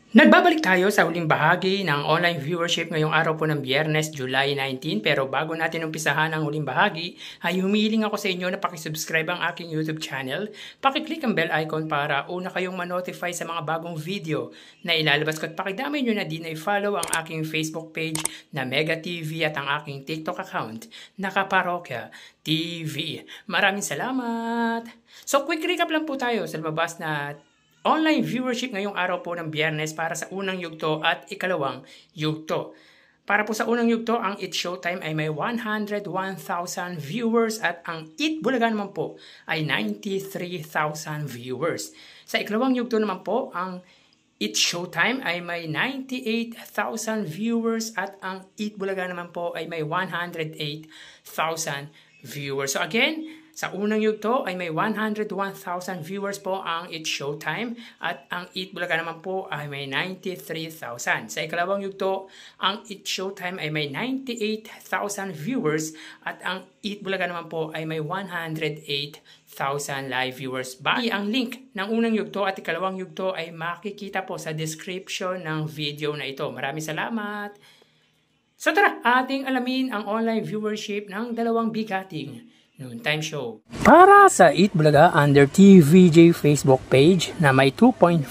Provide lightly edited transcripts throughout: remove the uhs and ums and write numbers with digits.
Nagbabalik tayo sa huling bahagi ng online viewership ngayong araw po ng Biyernes, July 19. Pero bago natin umpisahan ang huling bahagi, ay humihiling ako sa inyo na pakisubscribe ang aking YouTube channel. Pakiclick ang bell icon para una kayong ma-notify sa mga bagong video na ilalabas ko. At pakidamay nyo na din ay follow ang aking Facebook page na Mega TV at ang aking TikTok account na Kaparokya TV. Maraming salamat! So quick recap lang po tayo sa lumabas na online viewership ngayong araw po ng Biyernes para sa unang yugto at ikalawang yugto. Para po sa unang yugto, ang It's Showtime ay may 101,000 viewers at ang Eat Bulaga naman po ay 93,000 viewers. Sa ikalawang yugto naman po, ang It's Showtime ay may 98,000 viewers at ang Eat Bulaga naman po ay may 108,000 viewers. So again, sa unang yugto ay may 101,000 viewers po ang It's Showtime at ang Eat Bulaga naman po ay may 93,000. Sa ikalawang yugto, ang It's Showtime ay may 98,000 viewers at ang Eat Bulaga naman po ay may 108,000 live viewers. Bali, ang link ng unang yugto at ikalawang yugto ay makikita po sa description ng video na ito. Maraming salamat! So tara, ating alamin ang online viewership ng dalawang bigating noontime show. Para sa Eat Bulaga under TVJ Facebook page na may 2.5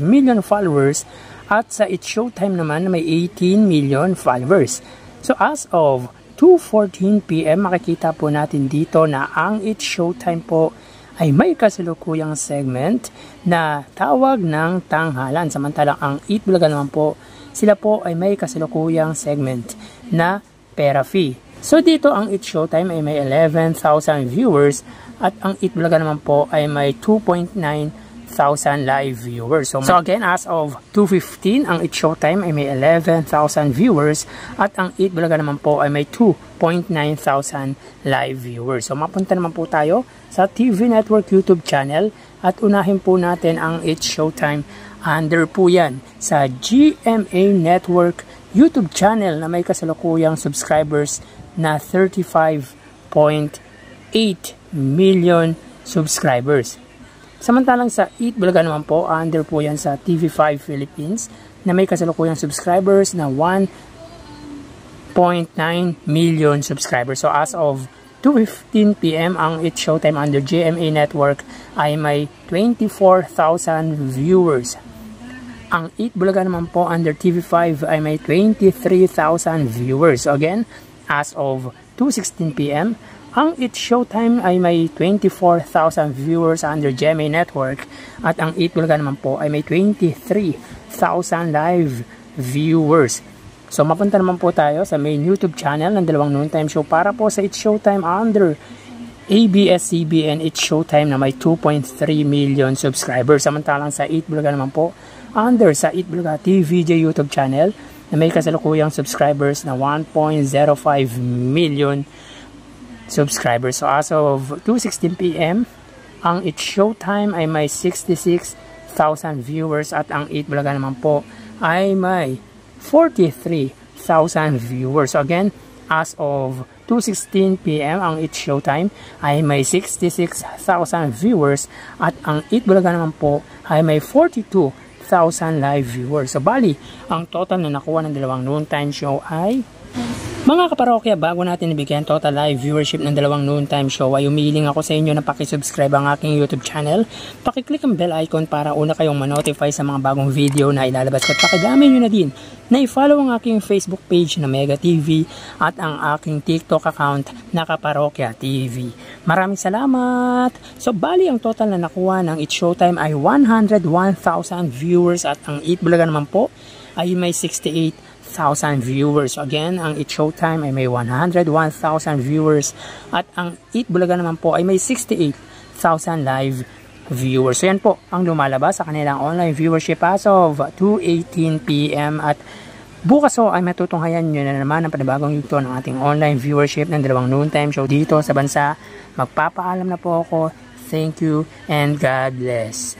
million followers at sa It's Showtime naman na may 18 million followers. So as of 2:14 PM makikita po natin dito na ang It's Showtime po ay may kasalukuyang segment na tawag ng tanghalan. Samantalang ang Eat Bulaga naman po, sila po ay may kasalukuyang segment na pera fee. So dito ang It's Showtime ay may 11,000 viewers at ang Eat Bulaga naman po ay may 2.9 thousand live viewers. So again, as of 2:15, ang It's Showtime ay may 11,000 viewers at ang Eat Bulaga naman po ay may 2.9 thousand live viewers. So mapunta naman po tayo sa TV Network YouTube channel at unahin po natin ang It's Showtime. Under po yan sa GMA Network YouTube channel na may kasalukuyang subscribers na 35.8 million subscribers. Samantalang sa Eat Bulaga naman po, under po yan sa TV5 Philippines na may kasalukuyang subscribers na 1.9 million subscribers. So as of 2:15 PM ang It's Showtime under GMA Network ay may 24,000 viewers. Ang Eat Bulaga naman po under TV5 ay may 23,000 viewers. So again, as of 2:16 PM, ang It's Showtime ay may 24,000 viewers under GMA Network at ang Eat Bulaga naman po ay may 23,000 live viewers. So mapunta naman po tayo sa main YouTube channel ng dalawang noontime show para po sa It's Showtime under ABS-CBN It's Showtime na may 2.3 million subscribers. Samantalang sa Eat Bulaga naman po under sa Eat Bulaga TVJ YouTube channel na may kasalukuyang subscribers na 1.05 million subscribers. So as of 2:16 PM, ang It's Showtime ay may 66,000 viewers at ang Eat Bulaga naman po ay may 43,000 viewers. So again, as of 2:16 PM, ang It's Showtime ay may 66,000 viewers at ang Eat Bulaga naman po ay may 42,000 live viewers. So bali, ang total na nakuha ng dalawang noontime show ay mga kaparokya, bago natin ibigyan total live viewership ng dalawang noontime show ay umihiling ako sa inyo na pakisubscribe ang aking YouTube channel. Pakiclick ang bell icon para una kayong ma-notify sa mga bagong video na ilalabas ko. At pakidamay nyo na din na i-follow ang aking Facebook page na Mega TV at ang aking TikTok account na Kaparokya TV. Maraming salamat! So bali, ang total na nakuha ng It's Showtime ay 101,000 viewers at ang Eat Bulaga naman po ay may 68,000 viewers. So again, ang It's Showtime ay may 101,000 viewers at ang Eat Bulaga naman po ay may 68,000 live viewers. So yan po ang lumalabas sa kanilang online viewership as of 2:18 PM at bukas ay matutunghayan nyo na naman ang panibagong yugto ng ating online viewership ng dalawang noontime show dito sa bansa. Magpapaalam na po ako. Thank you and God bless.